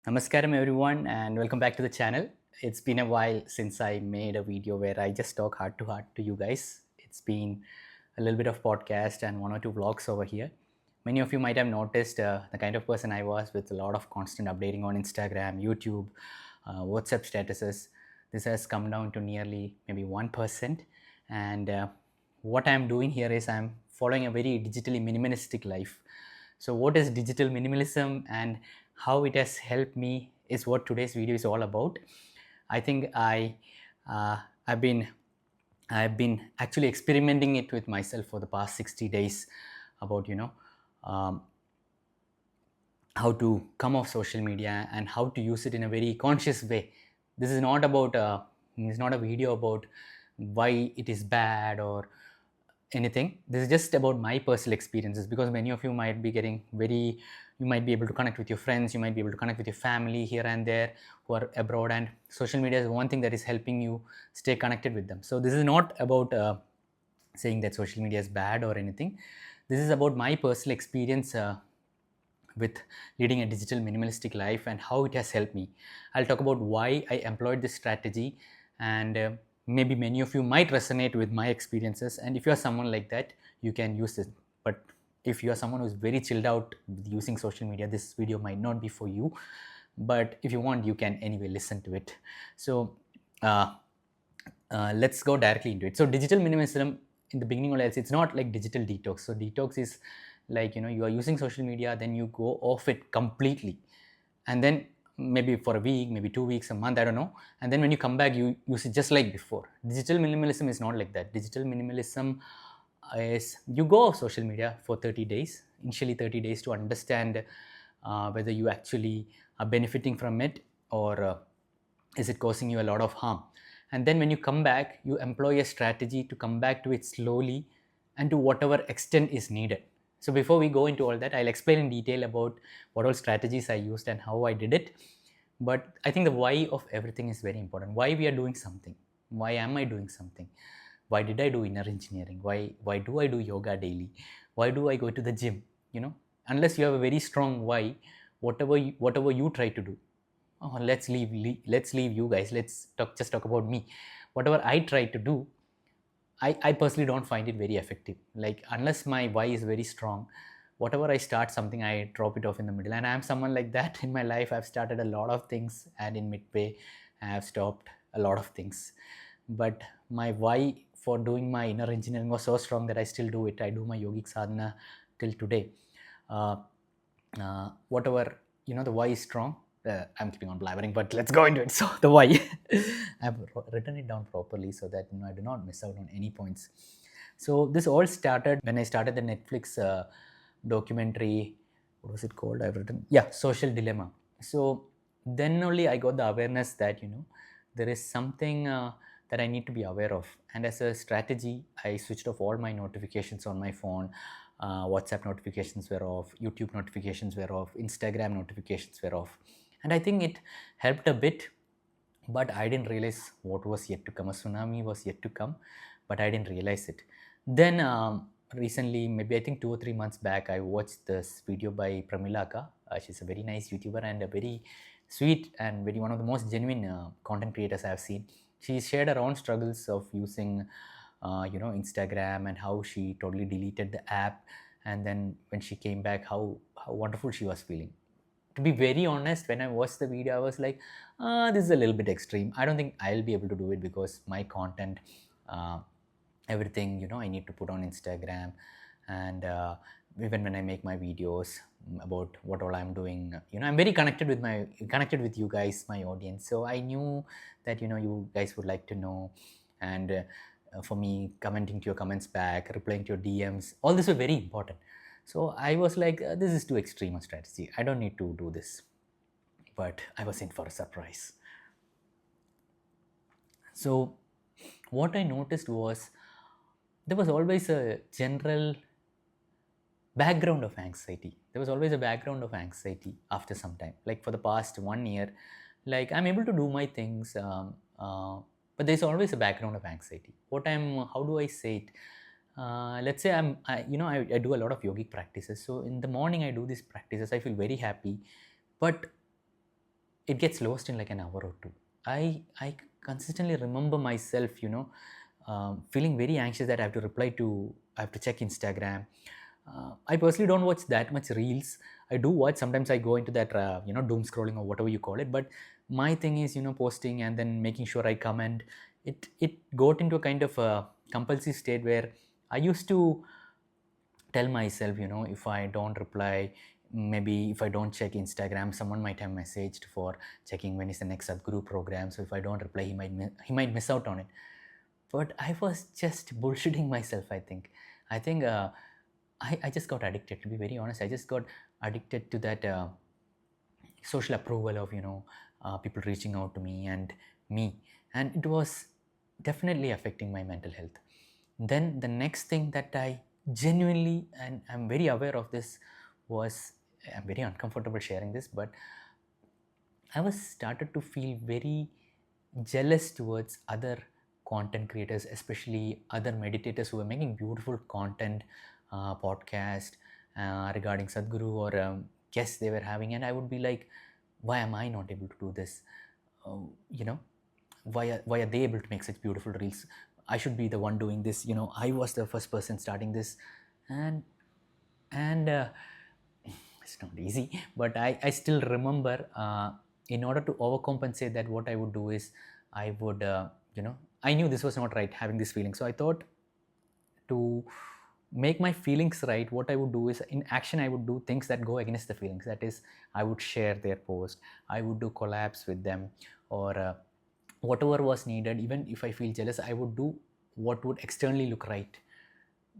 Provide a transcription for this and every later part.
Namaskaram everyone and welcome back to the channel. It's been a while since I made a video where I just talk heart to heart to you guys. It's been a little bit of podcast and one or two vlogs over here. Many of you might have noticed the kind of person I was with a lot of constant updating on Instagram, YouTube, WhatsApp statuses. This has come down to nearly maybe 1%. And what I'm doing here is I'm following a very digitally minimalistic life. So what is digital minimalism and how it has helped me is what today's video is all about. I think uh, I've been I've been actually experimenting it with myself for the past 60 days about um, how to come off social media and how to use it in a very conscious way. This is not about it's not a video about why it is bad or anything. This is just about my personal experiences, because many of you might be getting very, you might be able to connect with your friends, you might be able to connect with your family here and there who are abroad, and social media is one thing that is helping you stay connected with them. So this is not about saying that social media is bad or anything. This is about my personal experience with leading a digital minimalistic life and how it has helped me. I'll talk about why I employed this strategy, and maybe many of you might resonate with my experiences. And if you are someone like that, you can use it. But if you are someone who's very chilled out with using social media, this video might not be for you. But if you want, you can anyway listen to it. So let's go directly into it. So digital minimalism, in the beginning or else, it's not like digital detox. So detox is like, you are using social media, then you go off it completely, and then maybe for a week, maybe 2 weeks, a month, I don't know, and then when you come back, you use it just like before. Digital minimalism is not like that. Digital minimalism is you go off social media for 30 days, initially 30 days, to understand whether you actually are benefiting from it, or is it causing you a lot of harm. And then when you come back, you employ a strategy to come back to it slowly and to whatever extent is needed. So before we go into all that, I'll explain in detail about what all strategies I used and how I did it. But I think the why of everything is very important. Why we are doing something. Why am I doing something? Why did I do inner engineering? Why do I do yoga daily? Why do I go to the gym? Unless you have a very strong why, whatever you try to do. Oh, let's leave you guys. Just talk about me. Whatever I try to do, I personally don't find it very effective. Like, unless my why is very strong, whatever I start something, I drop it off in the middle. And I'm someone like that in my life. I've started a lot of things, and in midway, I have stopped a lot of things. But my why for doing my inner engineering was so strong that I still do it. I do my yogic sadhana till today. Whatever, the why is strong. I'm keeping on blabbering, but let's go into it. So the why, I've written it down properly so that I do not miss out on any points. So this all started when I started the Netflix documentary. What was it called? I've written, yeah, Social Dilemma. So then only I got the awareness that there is something that I need to be aware of. And as a strategy, I switched off all my notifications on my phone. WhatsApp notifications were off, YouTube notifications were off, Instagram notifications were off. And I think it helped a bit, but I didn't realize what was yet to come. A tsunami was yet to come, but I didn't realize it. Then recently, maybe I think 2 or 3 months back, I watched this video by Pramilaka. She's a very nice YouTuber and a very sweet and very one of the most genuine content creators I've seen. She shared her own struggles of using Instagram, and how she totally deleted the app, and then when she came back, how wonderful she was feeling. To be very honest, when I watched the video, I was like, this is a little bit extreme. I don't think I'll be able to do it, because my content, everything, I need to put on Instagram. And even when I make my videos about what all I'm doing, I'm very connected with you guys, my audience. So I knew that you guys would like to know. And for me, commenting to your comments back, replying to your DMs, all this were very important. So I was like, this is too extreme a strategy. I don't need to do this. But I was in for a surprise. So what I noticed was there was always a general background of anxiety. There was always a background of anxiety after some time. Like for the past 1 year, like I'm able to do my things, but there's always a background of anxiety. How do I say it? Let's say I do a lot of yogic practices. So in the morning I do these practices. I feel very happy, but it gets lost in like an hour or two. I consistently remember myself, feeling very anxious that I have to check Instagram. I personally don't watch that much reels. I do watch, sometimes I go into that doom scrolling or whatever you call it. But my thing is, posting and then making sure I comment. It got into a kind of a compulsive state where I used to tell myself, if I don't reply, maybe if I don't check Instagram, someone might have messaged for checking when is the next Sadhguru program. So if I don't reply, he might miss out on it. But I was just bullshitting myself. I just got addicted, to be very honest. I just got addicted to that social approval of people reaching out to me and it was definitely affecting my mental health. Then the next thing that I genuinely, and I'm very aware of this, was, I'm very uncomfortable sharing this, but I was started to feel very jealous towards other content creators, especially other meditators who were making beautiful content, podcast regarding Sadhguru or guests they were having, and I would be like, why am I not able to do this? You know, why are they able to make such beautiful reels? I should be the one doing this. I was the first person starting this, and it's not easy. But I still remember, in order to overcompensate that, what I would do is I would I knew this was not right, having this feeling. So I thought, to make my feelings right, what I would do is, in action, I would do things that go against the feelings. That is, I would share their post, I would do collabs with them, or whatever was needed. Even if I feel jealous, I would do what would externally look right.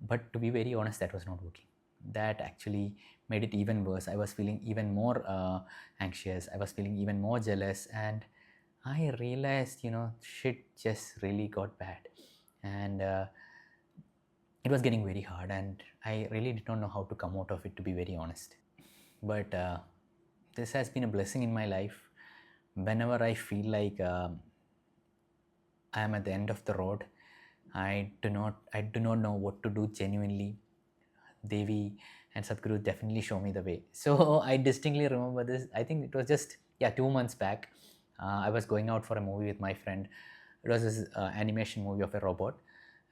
But to be very honest, that was not working. That actually made it even worse. I was feeling even more anxious, I was feeling even more jealous, and I realized, shit just really got bad. And it was getting very hard, and I really did not know how to come out of it, to be very honest. But this has been a blessing in my life. Whenever I feel like I am at the end of the road, I do not know what to do genuinely, Devi and Sadhguru definitely show me the way. So I distinctly remember this. I think it was just, 2 months back. I was going out for a movie with my friend. It was this animation movie of a robot,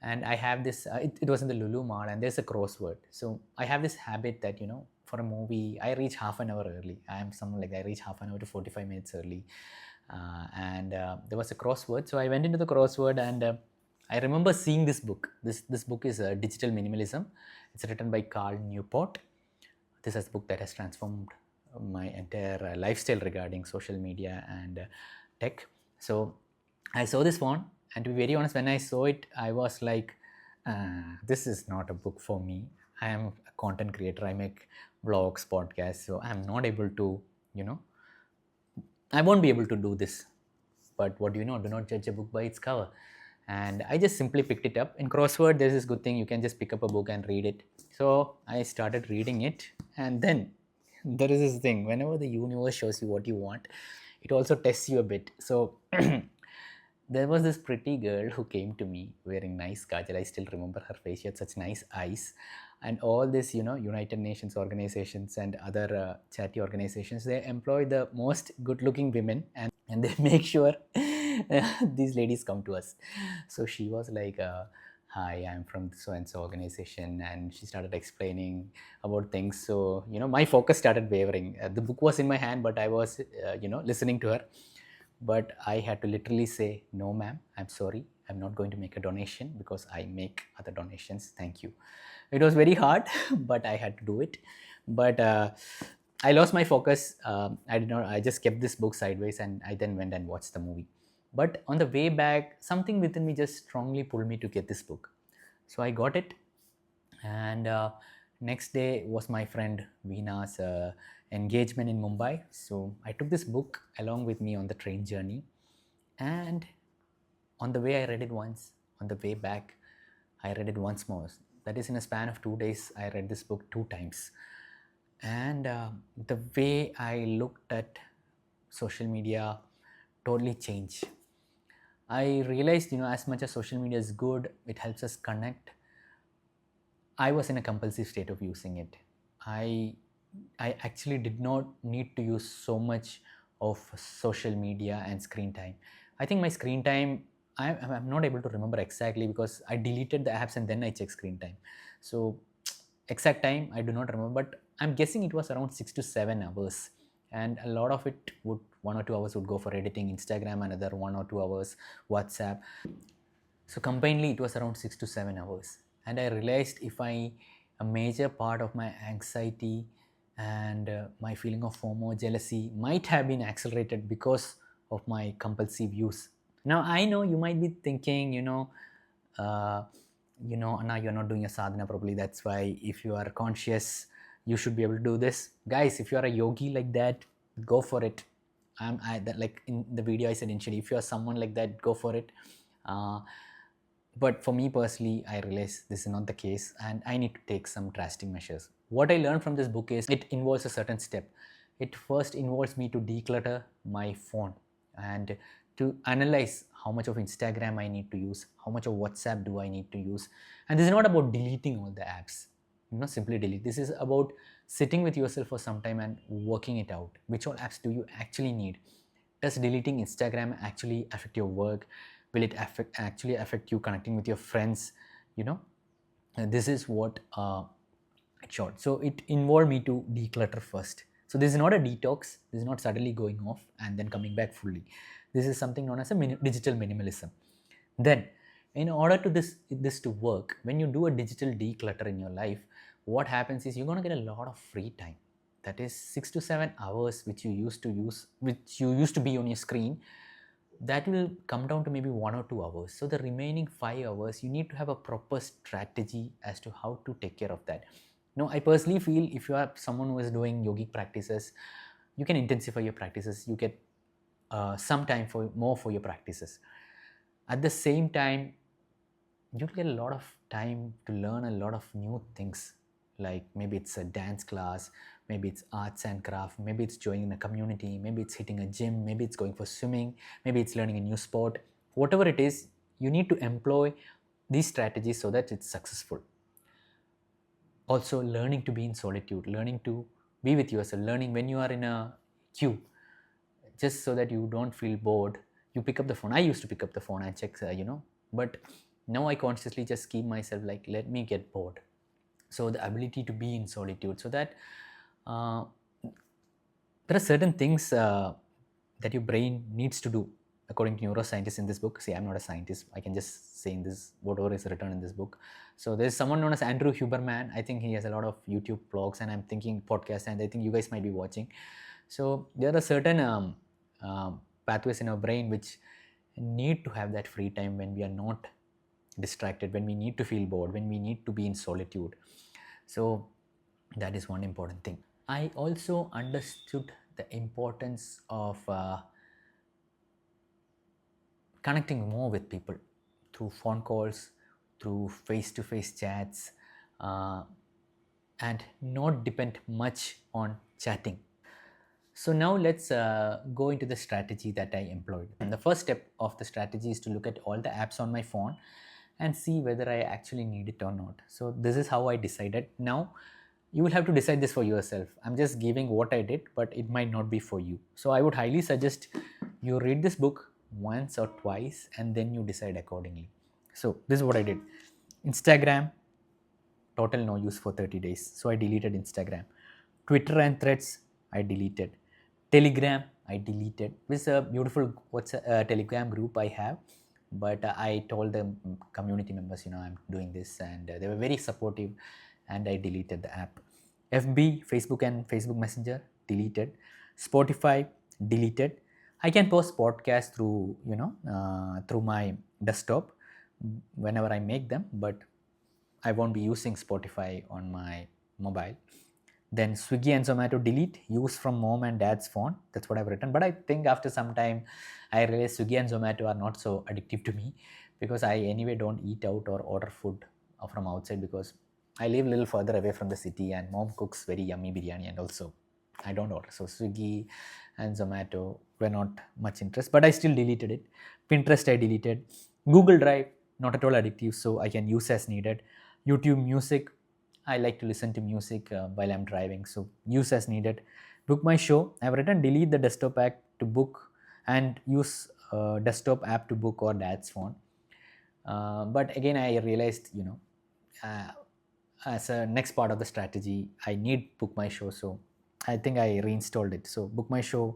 and I have this. It was in the Lulu Mall, and there's a crossword. So I have this habit that, for a movie, I reach half an hour early. I am someone like, I reach half an hour to 45 minutes early, and there was a crossword. So I went into the crossword, and I remember seeing this book. This book is Digital Minimalism. It's written by Carl Newport. This is a book that has transformed my entire lifestyle regarding social media and tech. So I saw this one, and to be very honest, when I saw it, I was like, this is not a book for me. I am a content creator. I make vlogs, podcasts, so I'm not able to, I won't be able to do this. But what do you know? Do not judge a book by its cover. And I just simply picked it up. In crossword, there's this good thing, you can just pick up a book and read it. So I started reading it, and then there is this thing, whenever the universe shows you what you want, it also tests you a bit. So there was this pretty girl who came to me wearing nice kajal. I still remember her face. She had such nice eyes. And all this, United Nations organizations and other charity organizations, they employ the most good-looking women, and they make sure these ladies come to us. So she was like, hi, I'm from so and so organization, and she started explaining about things. So my focus started wavering. The book was in my hand, but I was listening to her. But I had to literally say, no ma'am, I'm sorry, I'm not going to make a donation because I make other donations, thank you. It was very hard, but I had to do it. But I lost my focus. I just kept this book sideways, and I then went and watched the movie. But on the way back, something within me just strongly pulled me to get this book. So I got it, and next day was my friend Veena's engagement in Mumbai. So I took this book along with me on the train journey, and on the way I read it once. On the way back, I read it once more. That is, in a span of 2 days, I read this book 2 times. And the way I looked at social media totally changed. I realized, as much as social media is good, it helps us connect. I was in a compulsive state of using it. I actually did not need to use so much of social media and screen time. I think my screen time, I'm not able to remember exactly because I deleted the apps and then I check screen time. So exact time I do not remember, but I'm guessing it was around 6 to 7 hours. And a lot of it would 1 or 2 hours would go for editing Instagram, another 1 or 2 hours WhatsApp. So combinedly, it was around 6 to 7 hours. And I realized if a major part of my anxiety and my feeling of FOMO, jealousy might have been accelerated because of my compulsive use. Now, I know you might be thinking, Anna, you're not doing a sadhana properly. That's why if you are conscious, you should be able to do this. Guys, if you are a yogi like that, go for it. Like in the video I said initially, if you are someone like that, go for it. But for me personally, I realize this is not the case and I need to take some drastic measures. What I learned from this book is it involves a certain step. It first involves me to declutter my phone and to analyze how much of Instagram I need to use, how much of WhatsApp do I need to use. And this is not about deleting all the apps, simply delete. This is about sitting with yourself for some time and working it out. Which all apps do you actually need? Does deleting Instagram actually affect your work? Will it actually affect you connecting with your friends? And this is what it showed. So it involved me to declutter first. So this is not a detox. This is not suddenly going off and then coming back fully. This is something known as a digital minimalism. Then, in order to this to work, when you do a digital declutter in your life, what happens is you're going to get a lot of free time. That is 6 to 7 hours which you used to be on your screen. That will come down to maybe 1 or 2 hours. So the remaining 5 hours, you need to have a proper strategy as to how to take care of that. Now, I personally feel if you are someone who is doing yogic practices, you can intensify your practices. You get some time for your practices. At the same time, you'll get a lot of time to learn a lot of new things, like maybe it's a dance class, maybe it's arts and craft, maybe it's joining a community, maybe it's hitting a gym, maybe it's going for swimming, maybe it's learning a new sport. Whatever it is, you need to employ these strategies so that it's successful. Also, learning to be in solitude, learning to be with yourself, learning when you are in a queue, just so that you don't feel bored, you pick up the phone. I used to pick up the phone and check, but now I consciously just keep myself like, let me get bored. So the ability to be in solitude, so that there are certain things that your brain needs to do according to neuroscientists in this book. See, I'm not a scientist. I can just say in this whatever is written in this book. So there's someone known as Andrew Huberman. I think he has a lot of YouTube blogs, and I'm thinking podcasts, and I think you guys might be watching. So there are certain pathways in our brain which need to have that free time when we are not distracted, when we need to feel bored, when we need to be in solitude. So that is one important thing. I also understood the importance of connecting more with people through phone calls, through face-to-face chats, and not depend much on chatting. So now let's go into the strategy that I employed. And the first step of the strategy is to look at all the apps on my phone and see whether I actually need it or not. So this is how I decided. Now you will have to decide this for yourself. I'm just giving what I did, but it might not be for you. So I would highly suggest you read this book once or twice and then you decide accordingly. So this is what I did. Instagram, total no use for 30 days. So I deleted Instagram. Twitter and Threads, I deleted. Telegram, I deleted. This is a beautiful Telegram group I have, but I told the community members, I'm doing this, and they were very supportive, and I deleted the app. FB, Facebook and Facebook Messenger, deleted. Spotify, deleted. I can post podcasts through, through my desktop whenever I make them, but I won't be using Spotify on my mobile. Then Swiggy and Zomato, delete, use from mom and dad's phone. That's what I've written. But I think after some time, I realized Swiggy and Zomato are not so addictive to me, because I anyway don't eat out or order food from outside, because I live a little further away from the city and mom cooks very yummy biryani, and also I don't order. So Swiggy and Zomato were not much interest, but I still deleted it. Pinterest I deleted. Google Drive, not at all addictive, so I can use as needed. YouTube Music, I like to listen to music while I'm driving, so use as needed. Book my show. I've written delete the desktop app to book and use desktop app to book or dad's phone. But again, I realized, uh, as a next part of the strategy, I need Book My Show. So I think I reinstalled it. So Book My Show,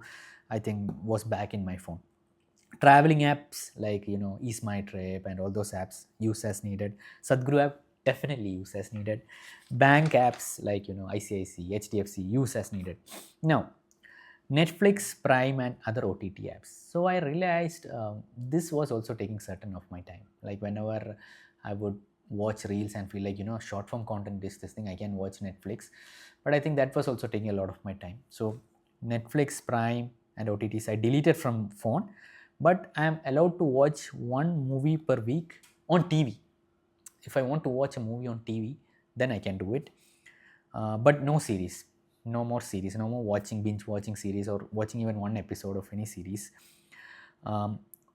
I think, was back in my phone. Traveling apps like, Ease My Trip and all those apps, use as needed. Sadhguru app, definitely use as needed. Bank apps like, ICIC, HDFC, use as needed. Now, Netflix, Prime, and other OTT apps. So I realized this was also taking certain of my time. Like whenever I would watch reels and feel like, short form content is this thing, I can watch Netflix. But I think that was also taking a lot of my time. So Netflix, Prime, and OTTs I deleted from phone, but I am allowed to watch one movie per week on TV. If I want to watch a movie on TV, then I can do it. But no series, no more series, no more binge watching series or watching even one episode of any series.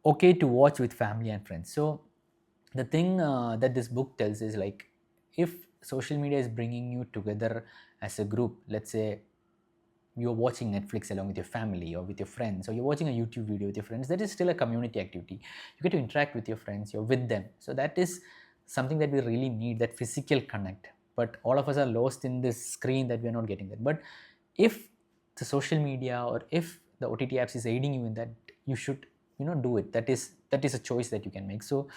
Okay to watch with family and friends. So the thing that this book tells is like, if social media is bringing you together as a group, let's say you're watching Netflix along with your family or with your friends, or you're watching a YouTube video with your friends, that is still a community activity. You get to interact with your friends, you're with them. So that is something that we really need, that physical connect. But all of us are lost in this screen that we're not getting that. But if the social media or if the OTT apps is aiding you in that, you should, do it. That is a choice that you can make. So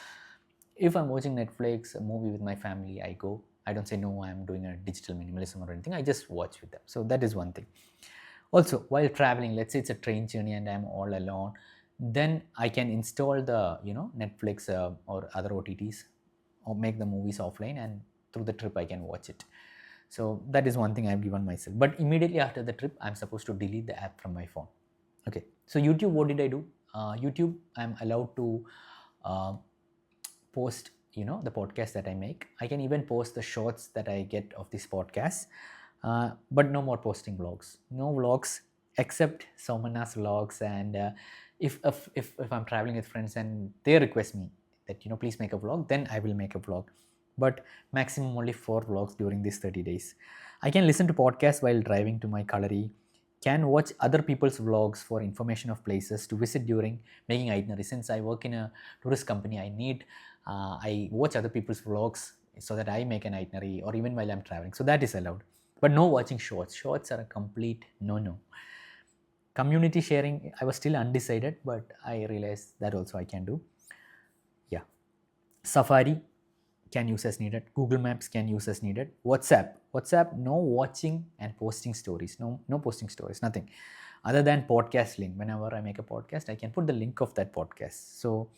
if I'm watching Netflix, a movie with my family, I go. I don't say no, I'm doing a digital minimalism or anything. I just watch with them. So that is one thing. Also, while traveling, let's say it's a train journey and I'm all alone, then I can install the Netflix or other OTTs, or make the movies offline, and through the trip I can watch it. So that is one thing I've given myself. But immediately after the trip, I'm supposed to delete the app from my phone. Okay. So YouTube, what did I do? YouTube, I'm allowed to post the podcast that I make. I can even post the shorts that I get of this podcast, but no more posting vlogs. No vlogs except Somana's vlogs. And if I'm traveling with friends and they request me that please make a vlog, then I will make a vlog. But maximum only 4 vlogs during these 30 days. I can listen to podcasts while driving to my colliery, can watch other people's vlogs for information of places to visit during making itinerary. Since I work in a tourist company, I watch other people's vlogs so that I make an itinerary, or even while I'm traveling. So that is allowed. But no watching shorts. Shorts are a complete no. Community sharing, I was still undecided, but I realized that also I can do. Yeah. Safari can use as needed. Google Maps can use as needed. WhatsApp, no watching and posting stories. No posting stories, nothing. Other than podcast link. Whenever I make a podcast, I can put the link of that podcast. So,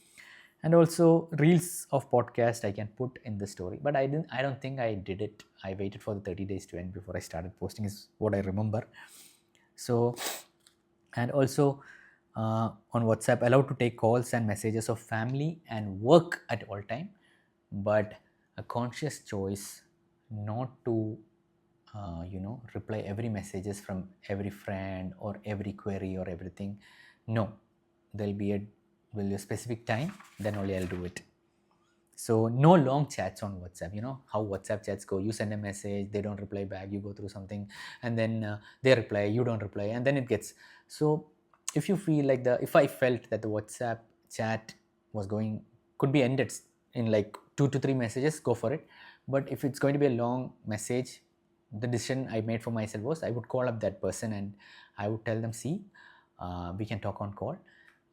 and also reels of podcast I can put in the story. But I don't think I did it. I waited for the 30 days to end before I started posting, is what I remember. So, and also on WhatsApp, allowed to take calls and messages of family and work at all time, but a conscious choice not to reply every messages from every friend or every query or everything. No, there'll be a specific time, then only I'll do it. So no long chats on WhatsApp. You know how WhatsApp chats go. You send a message, they don't reply back, you go through something, and then they reply, you don't reply, and then it gets. So if you feel like if I felt that the WhatsApp chat was going, could be ended in like 2 to 3 messages, go for it. But if it's going to be a long message, the decision I made for myself was I would call up that person and I would tell them, see, we can talk on call.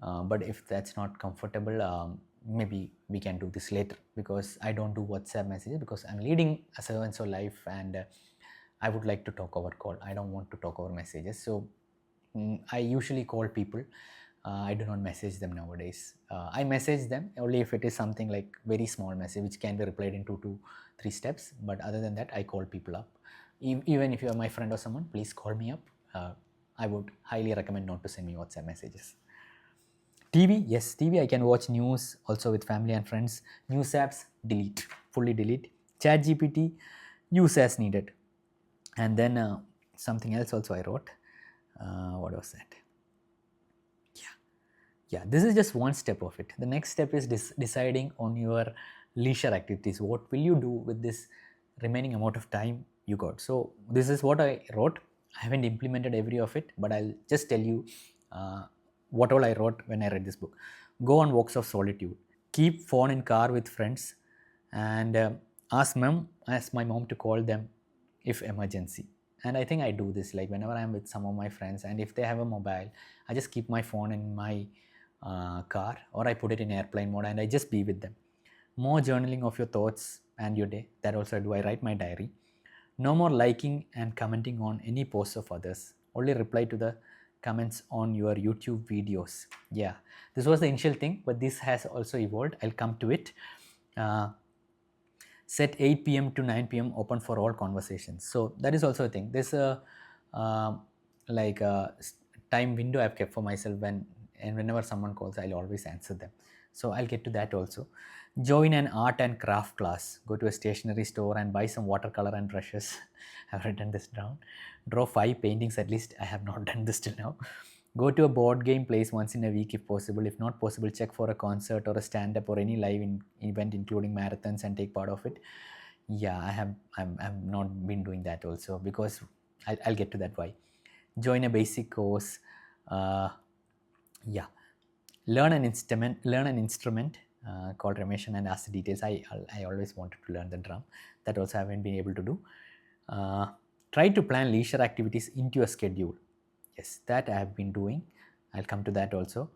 But if that's not comfortable, maybe we can do this later, because I don't do WhatsApp messages, because I'm leading a so-and-so life, and I would like to talk over call. I don't want to talk over messages. So I usually call people. I do not message them nowadays. I message them only if it is something like very small message which can be replied in 2 to 3 steps. But other than that, I call people up. Even if you are my friend or someone, please call me up. I would highly recommend not to send me WhatsApp messages. TV, yes, TV I can watch news also with family and friends. News apps, delete, fully delete. ChatGPT, use as needed. And then something else also I wrote. What was that? Yeah, this is just one step of it. The next step is deciding on your leisure activities. What will you do with this remaining amount of time you got? So this is what I wrote. I haven't implemented every of it, but I'll just tell you uh, what all I wrote when I read this book. Go on walks of solitude. Keep phone in car with friends, and ask my mom to call them if emergency. And I think I do this like whenever I'm with some of my friends, and if they have a mobile, I just keep my phone in my car, or I put it in airplane mode, and I just be with them. More journaling of your thoughts and your day. That also I do. I write my diary. No more liking and commenting on any posts of others. Only reply to the comments on your YouTube videos. Yeah, this was the initial thing, but this has also evolved. I'll come to it. Uh, Set 8 p.m. to 9 p.m. open for all conversations. So that is also a thing. There's a uh, like a time window I've kept for myself and whenever someone calls, I'll always answer them. So I'll get to that also. Join an art and craft class. Go to a stationery store and buy some watercolor and brushes. I've written this down. Draw 5 paintings at least. I have not done this till now. Go to a board game place once in a week if possible. If not possible, check for a concert or a stand-up or any live event, including marathons, and take part of it. Yeah, I've not been doing that also because I'll get to that why. Join a basic course. Uh, yeah, learn an instrument called Ramesh and ask the details. I always wanted to learn the drum. That also I haven't been able to do. Uh, Try to plan leisure activities into your schedule. Yes, that I have been doing. I'll come to that also.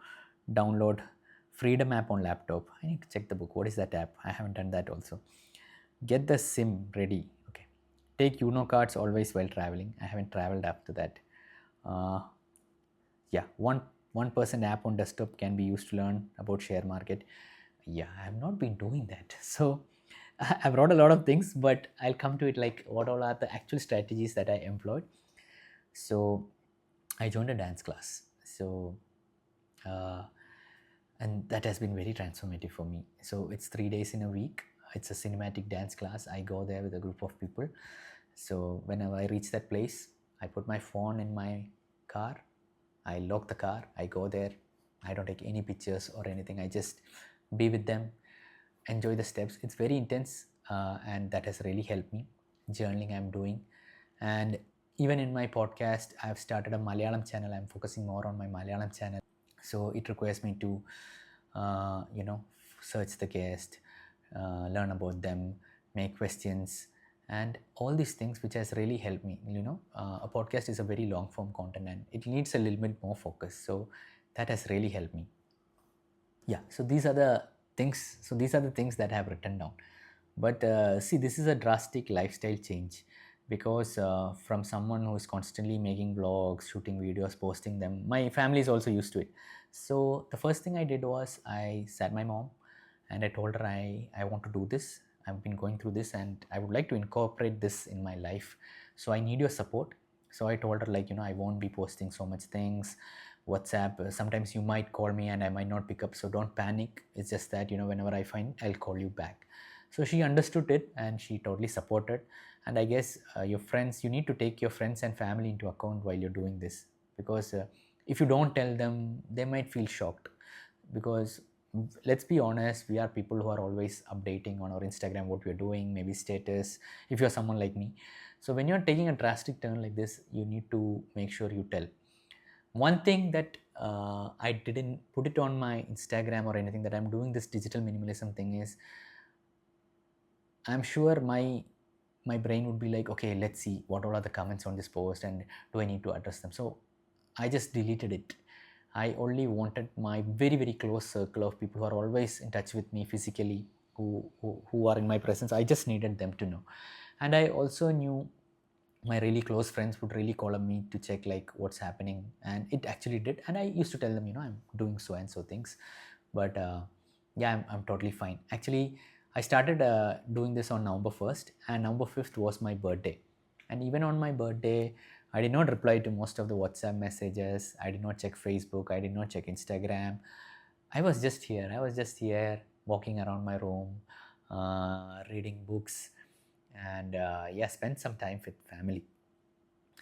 Download Freedom app on laptop. I need to check the book. What is that app? I haven't done that also. Get the sim ready. Okay. Take Uno cards always while traveling. I haven't traveled after that. Uh, yeah, 1% app on desktop can be used to learn about share market. Yeah, I have not been doing that. So I've wrote a lot of things, but I'll come to it like what all are the actual strategies that I employed. So I joined a dance class. So uh, and that has been very transformative for me. So it's 3 days in a week. It's a cinematic dance class. I go there with a group of people. So whenever I reach that place, I put my phone in my car. I lock the car. I go there. I don't take any pictures or anything. I just be with them, enjoy the steps. It's very intense, and that has really helped me. Journaling I'm doing, and even in my podcast, I've started a Malayalam channel. I'm focusing more on my Malayalam channel, so it requires me to, you know, search the guest, learn about them, make questions, and all these things, which has really helped me. You know, a podcast is a very long form content, and it needs a little bit more focus. So that has really helped me. Yeah, so these are the things that I have written down. But see, this is a drastic lifestyle change, because from someone who is constantly making vlogs, shooting videos, posting them, my family is also used to it. So the first thing I did was I sat my mom and I told her I want to do this. I've been going through this and I would like to incorporate this in my life, so I need your support. So I told her, like, you know, I won't be posting so much things. WhatsApp, sometimes you might call me and I might not pick up, so don't panic. It's just that, you know, whenever I find, I'll call you back. So she understood it and she totally supported. And I guess your friends, you need to take your friends and family into account while you're doing this, because if you don't tell them, they might feel shocked. Because let's be honest, we are people who are always updating on our Instagram what we're doing, maybe status, if you're someone like me. So when you're taking a drastic turn like this, you need to make sure you tell. One thing that I didn't put it on my Instagram or anything, that I'm doing this digital minimalism thing, is I'm sure my brain would be like, okay, let's see what all are the comments on this post and do I need to address them. So I just deleted it. I only wanted my very, very close circle of people who are always in touch with me physically, who are in my presence. I just needed them to know. And I also knew my really close friends would really call on me to check like what's happening, and it actually did. And I used to tell them, you know, I'm doing so and so things. But yeah, I'm totally fine. Actually, I started doing this on November 1st, and November 5th was my birthday. And even on my birthday, I did not reply to most of the WhatsApp messages. I did not check Facebook. I did not check Instagram. I was just here walking around my room, reading books, and yeah, spend some time with family.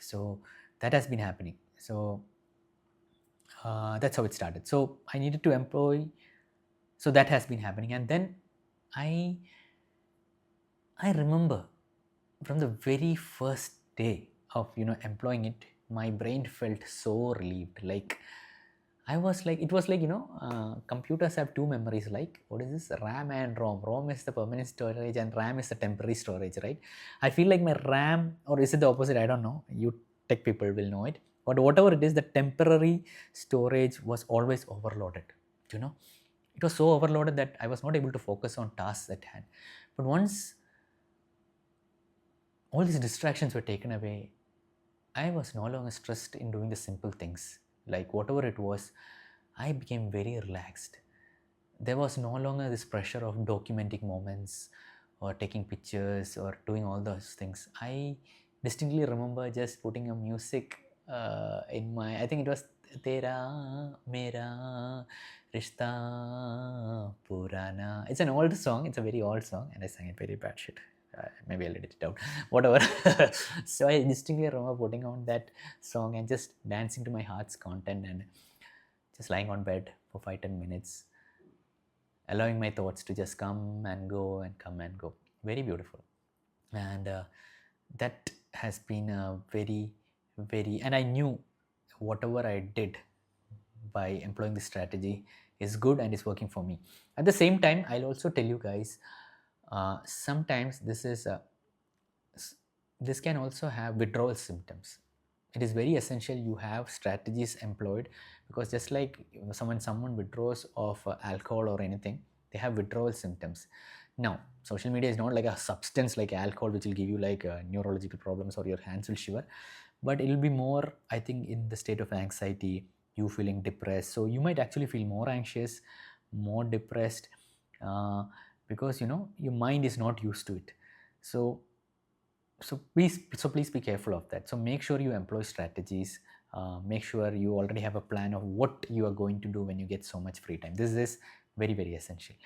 So that has been happening. So that's how it started. So I needed to employ. So that has been happening, and then I I remember from the very first day of employing it, my brain felt so relieved. Like I was like, it was like, computers have two memories. Like, what is this? RAM and ROM. ROM is the permanent storage and RAM is the temporary storage, right? I feel like my RAM, or is it the opposite? I don't know. You tech people will know it. But whatever it is, the temporary storage was always overloaded. You know, it was so overloaded that I was not able to focus on tasks at hand. But once all these distractions were taken away, I was no longer stressed in doing the simple things. Like whatever it was, I became very relaxed. There was no longer this pressure of documenting moments or taking pictures or doing all those things. I distinctly remember just putting a music in my, I think it was Tera Mera Rishta Purana. It's an old song, it's a very old song, and I sang it very bad shit. Maybe I'll edit it out, whatever. So I distinctly remember putting on that song and just dancing to my heart's content and just lying on bed for 5-10 minutes, allowing my thoughts to just come and go and come and go. Very beautiful. And that has been a very, very, and I knew whatever I did by employing this strategy is good and is working for me. At the same time, I'll also tell you guys, sometimes this can also have withdrawal symptoms. It is very essential you have strategies employed, because just like someone withdraws of alcohol or anything, they have withdrawal symptoms. Now, social media is not like a substance like alcohol which will give you like neurological problems or your hands will shiver, but it will be more, I think, in the state of anxiety, you feeling depressed. So you might actually feel more anxious, more depressed, uh, because your mind is not used to it. So please be careful of that. So make sure you employ strategies. Make sure you already have a plan of what you are going to do when you get so much free time. This is very, very essential.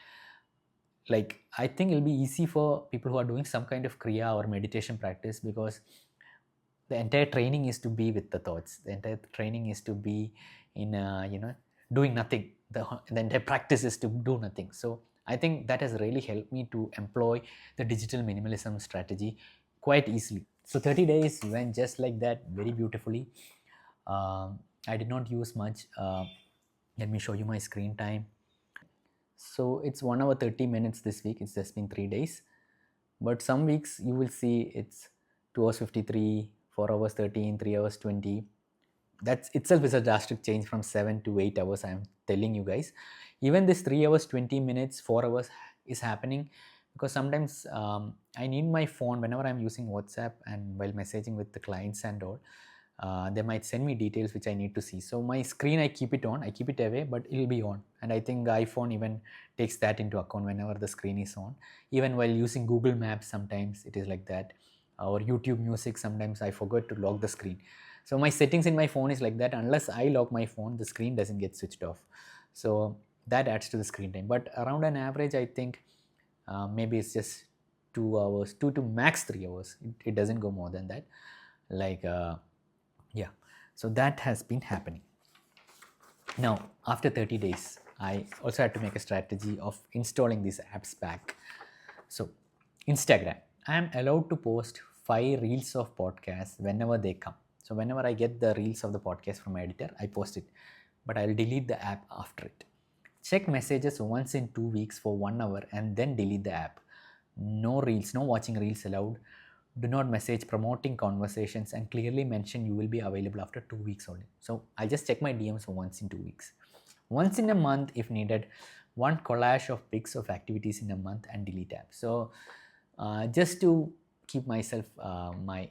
Like, I think it'll be easy for people who are doing some kind of kriya or meditation practice, because the entire training is to be with the thoughts. The entire training is to be in doing nothing. The entire practice is to do nothing. So I think that has really helped me to employ the digital minimalism strategy quite easily. So 30 days went just like that, very beautifully. I did not use much. Let me show you my screen time. So it's 1 hour 30 minutes this week. It's just been 3 days. But some weeks you will see it's 2 hours 53, 4 hours 13, 3 hours 20. That itself is a drastic change from 7 to 8 hours. I am telling you guys. Even this 3 hours 20 minutes, 4 hours is happening because sometimes I need my phone whenever I'm using WhatsApp and while messaging with the clients and all. They might send me details which I need to see. So my screen, I keep it on, I keep it away, but it'll be on. And I think the iPhone even takes that into account whenever the screen is on. Even while using Google Maps, sometimes it is like that. Or YouTube Music, sometimes I forgot to lock the screen. So my settings in my phone is like that. Unless I lock my phone, the screen doesn't get switched off. So that adds to the screen time. But around an average, I think maybe it's just 2 hours, 2 to max 3 hours. It doesn't go more than that. Like, yeah. So that has been happening. Now, after 30 days, I also had to make a strategy of installing these apps back. So, Instagram, I am allowed to post 5 reels of podcasts whenever they come. So, whenever I get the reels of the podcast from my editor, I post it, but I'll delete the app after it. Check messages once in 2 weeks for 1 hour and then delete the app. No reels, no watching reels allowed. Do not message promoting conversations and clearly mention you will be available after 2 weeks only. So I just check my DMs once in 2 weeks. Once in a month if needed, one collage of pics of activities in a month and delete app. So just to keep myself, my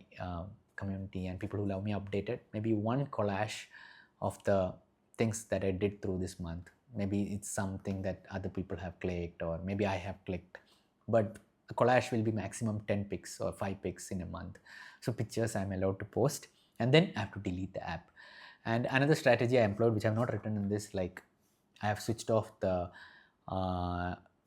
community and people who love me updated, maybe one collage of the things that I did through this month. Maybe it's something that other people have clicked or maybe I have clicked, but a collage will be maximum 10 pics or 5 pics in a month. So pictures I'm allowed to post, and then I have to delete the app. And another strategy I employed, which I have not written in this, like I have switched off the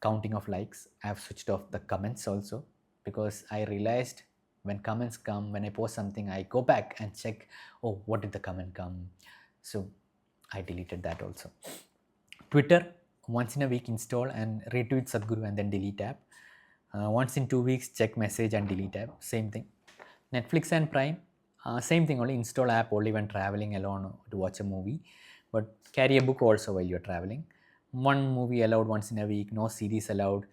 counting of likes. I have switched off the comments also, because I realized when comments come, when I post something, I go back and check, oh, what did the comment come? So I deleted that also. Twitter, once in a week install and retweet Sadhguru and then delete app. Once in 2 weeks, check message and delete app. Same thing. Netflix and Prime, Same thing, only install app only when traveling alone to watch a movie, but carry a book also while you're traveling. One movie allowed once in a week, no series allowed.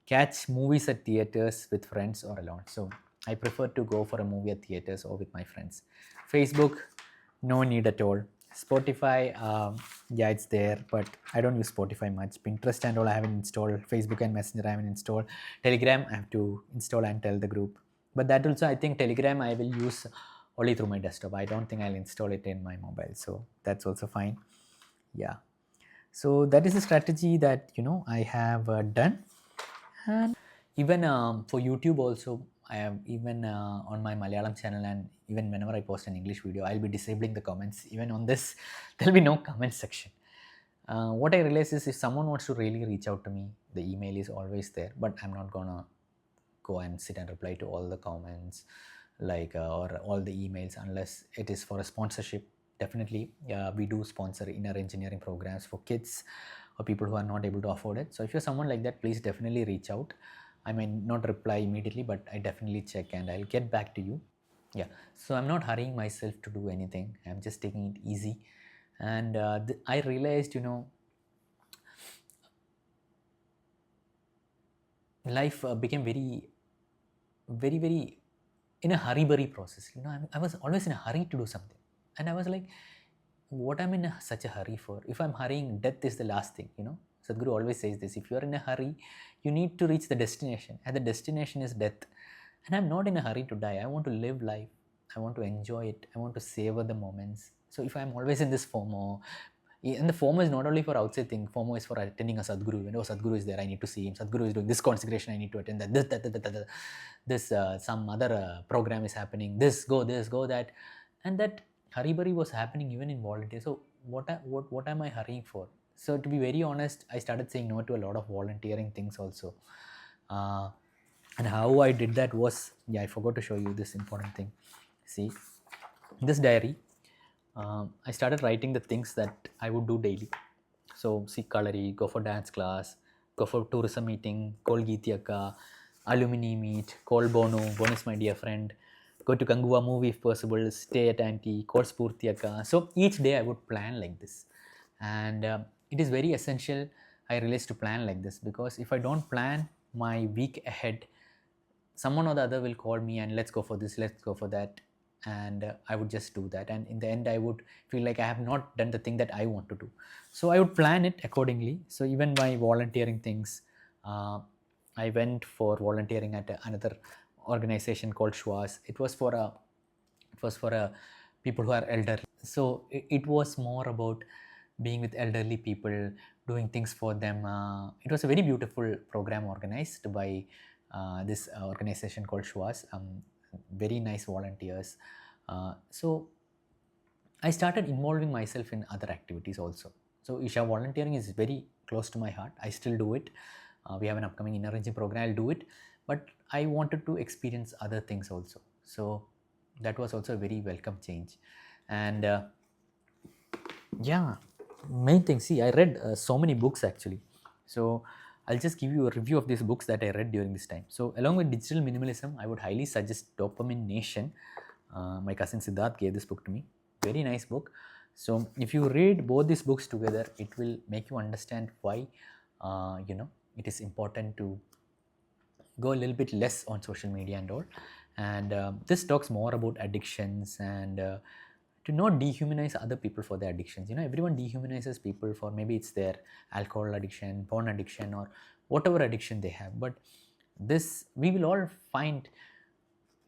Catch movies at theaters with friends or alone. So I prefer to go for a movie at theaters or with my friends. Facebook, no need at all. Spotify, yeah, it's there, but I don't use Spotify much. Pinterest and all I haven't installed. Facebook and Messenger I haven't installed. Telegram I have to install and tell the group. But that also, I think Telegram I will use only through my desktop. I don't think I'll install it in my mobile. So that's also fine. Yeah. So that is a strategy that I have done. And even for YouTube also, I have even on my Malayalam channel, and even whenever I post an English video, I'll be disabling the comments. Even on this, there'll be no comment section. What I realize is if someone wants to really reach out to me, the email is always there, but I'm not gonna go and sit and reply to all the comments or all the emails unless it is for a sponsorship. Definitely we do sponsor inner engineering programs for kids or people who are not able to afford it. So if you're someone like that, please definitely reach out. I may not reply immediately, but I definitely check and I'll get back to you. Yeah, so I'm not hurrying myself to do anything. I'm just taking it easy. And I realized life became very in a hurry process. I was always in a hurry to do something, and I was like, what I'm in such a hurry for? If I'm hurrying, death is the last thing. Sadhguru always says this: if you're in a hurry, you need to reach the destination, and the destination is death. And I'm not in a hurry to die. I want to live life. I want to enjoy it. I want to savor the moments. So if I'm always in this FOMO, and the FOMO is not only for outside thing. FOMO is for attending a Sadhguru. Sadhguru is there, I need to see him. Sadhguru is doing this consecration, I need to attend that. This some other program is happening. This go that, and that hurry was happening even in volunteer. So what am I hurrying for? So to be very honest, I started saying no to a lot of volunteering things also. And how I did that was, I forgot to show you this important thing. See, this diary. I started writing the things that I would do daily. So, see Kalari, go for dance class, go for tourism meeting, call Geethiaka, alumni meet, call Bono, Bonus my dear friend, go to Kangua movie if possible, stay at Auntie, call Spurtiaka. So, each day I would plan like this. And it is very essential, I realized, to plan like this, because if I don't plan my week ahead, someone or the other will call me and let's go for this, let's go for that, and I would just do that, and in the end I would feel like I have not done the thing that I want to do. So I would plan it accordingly. So even my volunteering things, I went for volunteering at another organization called Schwas. It was for a people who are elderly. So it was more about being with elderly people, doing things for them. It was a very beautiful program organized by this organization called Schwas. Very nice volunteers. So I started involving myself in other activities also. So Isha volunteering is very close to my heart. I still do it. We have an upcoming inner engine program. I'll do it, but I wanted to experience other things also. So that was also a very welcome change. And yeah, main thing. See, I read so many books actually. So I'll just give you a review of these books that I read during this time. So along with digital minimalism, I would highly suggest Dopamine Nation. My cousin Siddharth gave this book to me. Very nice book. So if you read both these books together, it will make you understand why it is important to go a little bit less on social media and all. And this talks more about addictions and to not dehumanize other people for their addictions. Everyone dehumanizes people for maybe it's their alcohol addiction, porn addiction, or whatever addiction they have. But this, we will all find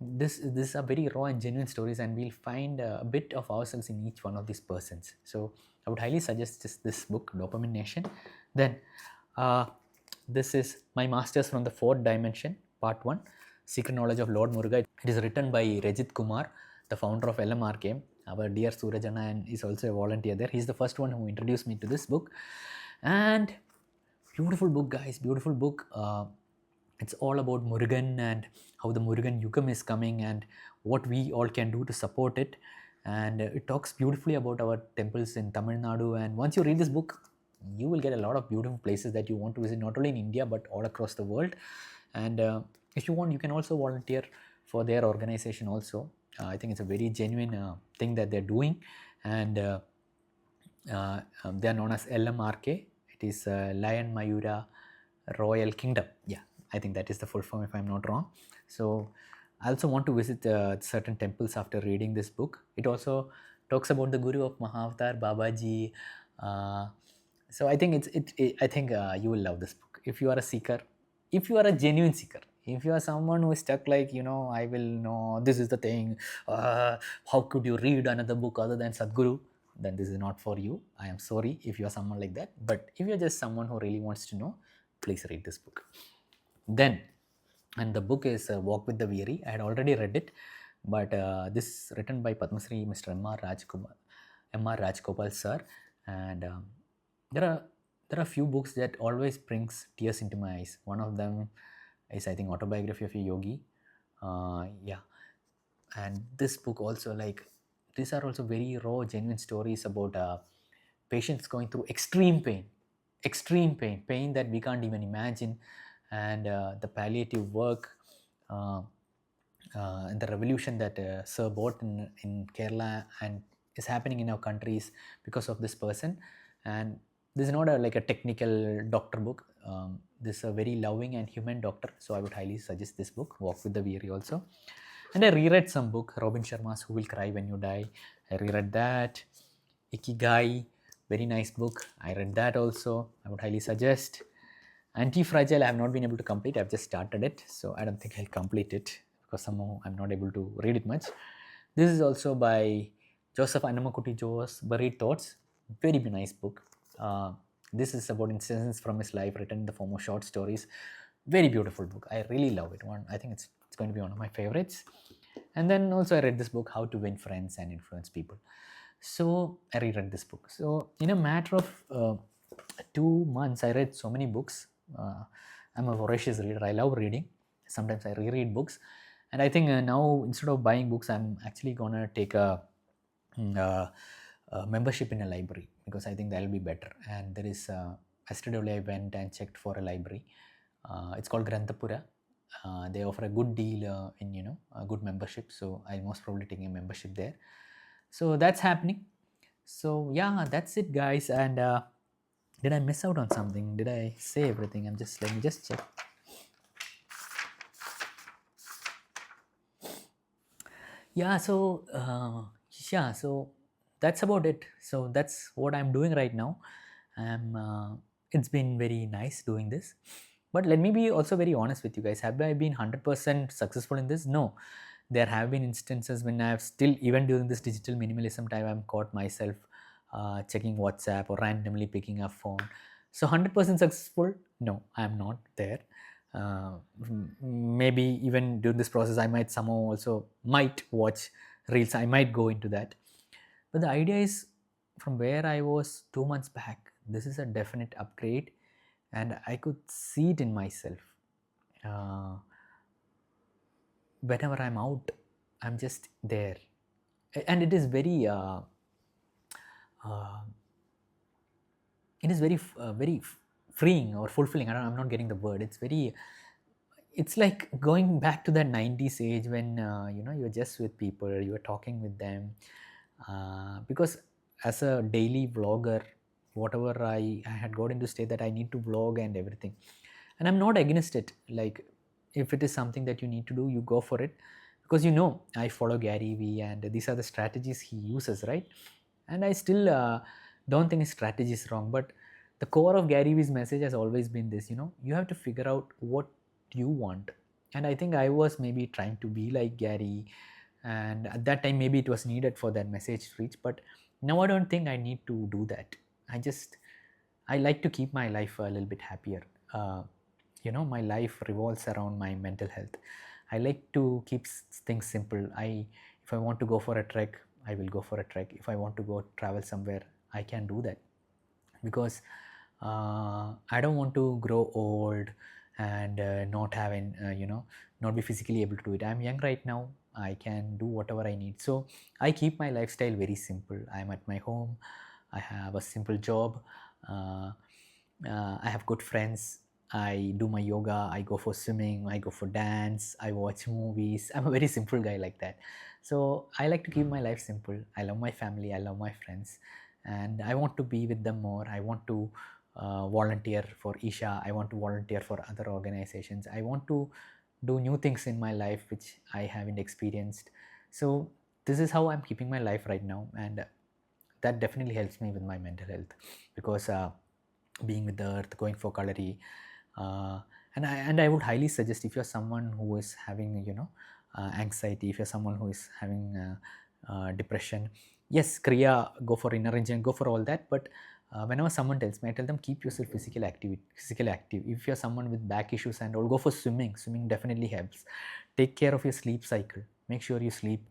this are very raw and genuine stories, and we'll find a bit of ourselves in each one of these persons. So I would highly suggest this book, Dopamine Nation. Then this is My Masters from the Fourth Dimension, Part 1, Secret Knowledge of Lord Muruga. It is written by Rajit Kumar, the founder of LMRK. Our dear Surajana and is also a volunteer there. He's the first one who introduced me to this book. And beautiful book, guys, beautiful book. It's all about Murugan and how the Murugan Yugam is coming and what we all can do to support it. And it talks beautifully about our temples in Tamil Nadu. And once you read this book, you will get a lot of beautiful places that you want to visit, not only in India, but all across the world. And if you want, you can also volunteer for their organization also. I think it's a very genuine thing that they're doing, and they are known as LMRK. It is Lion Mayura Royal Kingdom. Yeah, I think that is the full form if I'm not wrong. So I also want to visit certain temples after reading this book. It also talks about the Guru of Mahavatar, Babaji. Uh, so I think I think you will love this book if you are a seeker, if you are a genuine seeker. If you are someone who is stuck, like, I will know this is the thing. How could you read another book other than Sadhguru? Then this is not for you. I am sorry if you are someone like that. But if you're just someone who really wants to know, please read this book. Then, and the book is Walk with the Weary. I had already read it, but this is written by Padma Shri Mr. M.R. Rajgopal sir, and there are there are few books that always brings tears into my eyes. One of them is, I think, Autobiography of a Yogi. Yeah, and this book also, like, these are also very raw, genuine stories about patients going through extreme pain that we can't even imagine, and the palliative work, uh, and the revolution that Sir brought in Kerala and is happening in our countries because of this person. And this is not like a technical doctor book. This is a very loving and human doctor. So I would highly suggest this book, Walk with the Weary, also. And I reread some book, Robin Sharma's Who Will Cry When You Die. I reread that. Ikigai, very nice book. I read that also. I would highly suggest. Anti-Fragile, I have not been able to complete. I've just started it, so I don't think I'll complete it because somehow I'm not able to read it much. This is also by Joseph Anamakuti Joe's Buried Thoughts. Very nice book. This is about instances from his life written in the form of short stories. Very beautiful book. I really love it. I think it's going to be one of my favorites. And then also I read this book, How to Win Friends and Influence People. So I reread this book. So in a matter of 2 months, I read so many books. I'm a voracious reader. I love reading. Sometimes I reread books, and I think now, instead of buying books, I'm actually gonna take a membership in a library, because I think that'll be better. And there is yesterday only I went and checked for a library. It's called Granthapura. They offer a good deal in a good membership, so I'll most probably take a membership there. So that's happening. So yeah, that's it, guys. And did I miss out on something? Did I say everything? Let me just check. Yeah, so that's about it. So that's what I'm doing right now. It's been very nice doing this. But let me be also very honest with you guys. Have I been 100% successful in this? No. There have been instances when I've still, even during this digital minimalism time, I'm caught myself checking WhatsApp or randomly picking up phone. So 100% successful? No, I'm not there. Maybe even during this process, I might somehow also might watch reels. I might go into that. But the idea is, from where I was 2 months back, this is a definite upgrade, and I could see it in myself. Whenever I'm out, I'm just there, and it is very very freeing or fulfilling. I'm not getting the word. It's like going back to that 90s age when you're just with people, you're talking with them, because as a daily vlogger, whatever I had got into state that I need to vlog and everything, and I'm not against it. Like, if it is something that you need to do, you go for it, because I follow Gary Vee, and these are the strategies he uses, right? And I still don't think his strategy is wrong, but the core of Gary Vee's message has always been this: you have to figure out what you want. And I think I was maybe trying to be like Gary, and at that time maybe it was needed for that message to reach, but now I don't think I need to do that. I like to keep my life a little bit happier. My life revolves around my mental health. I like to keep things simple. If I want to go for a trek, I will go for a trek. If I want to go travel somewhere, I can do that, because I don't want to grow old and not having not be physically able to do it. I'm young right now. I can do whatever I need. So I keep my lifestyle very simple. I'm at my home. I have a simple job. I have good friends. I do my yoga, I go for swimming, I go for dance, I watch movies. I'm a very simple guy like that. So I like to keep my life simple. I love my family, I love my friends, and I want to be with them more. I want to volunteer for Isha, I want to volunteer for other organizations. I want to do new things in my life which I haven't experienced. So this is how I'm keeping my life right now, and that definitely helps me with my mental health because being with the earth, going for kalari, uh, and I would highly suggest if you're someone who is having anxiety, if you're someone who is having depression, yes, kriya, go for inner engine, go for all that, but whenever someone tells me, I tell them keep yourself physical active. If you're someone with back issues and all, go for swimming definitely helps. Take care of your sleep cycle, make sure you sleep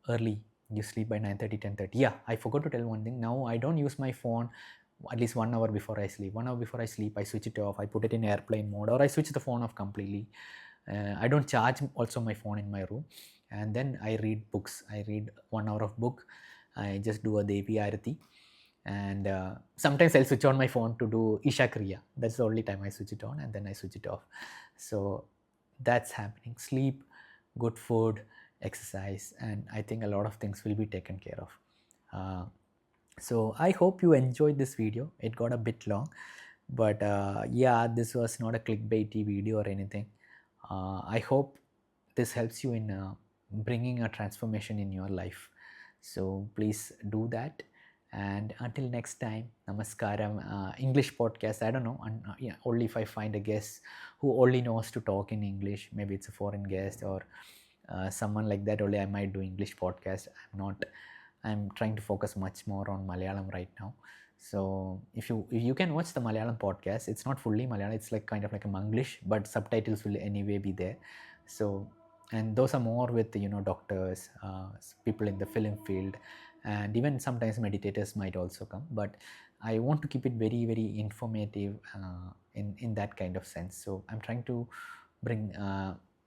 early, you sleep by 9:30, 10:30. Yeah, I forgot to tell one thing. Now I don't use my phone at least 1 hour before I sleep. 1 hour before I sleep, I switch it off. I put it in airplane mode, or I switch the phone off completely. I don't charge also my phone in my room, and then I read books. I read 1 hour of book. I just do a Devi Arati, and sometimes I'll switch on my phone to do Isha Kriya. That's the only time I switch it on, and then I switch it off. So that's happening. Sleep, good food, exercise, and I think a lot of things will be taken care of. So I hope you enjoyed this video. It got a bit long, but yeah, this was not a clickbaity video or anything. I hope this helps you in bringing a transformation in your life. So please do that. And until next time, namaskaram. English podcast, I don't know, yeah, only if I find a guest who only knows to talk in English, maybe it's a foreign guest or someone like that, only I might do English podcast. I'm trying to focus much more on Malayalam right now. So if you can watch the Malayalam podcast, it's not fully Malayalam, it's like kind of like a Manglish, but subtitles will anyway be there. So, and those are more with doctors, people in the film field, and even sometimes meditators might also come. But I want to keep it very very informative in that kind of sense. So I'm trying to bring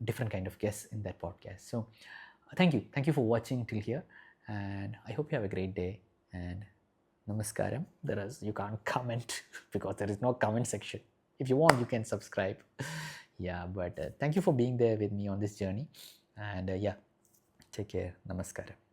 different kind of guests in that podcast. So thank you for watching till here, and I hope you have a great day. And namaskaram. You can't comment because there is no comment section. If you want, you can subscribe. Yeah, but thank you for being there with me on this journey. And yeah, take care. Namaskaram.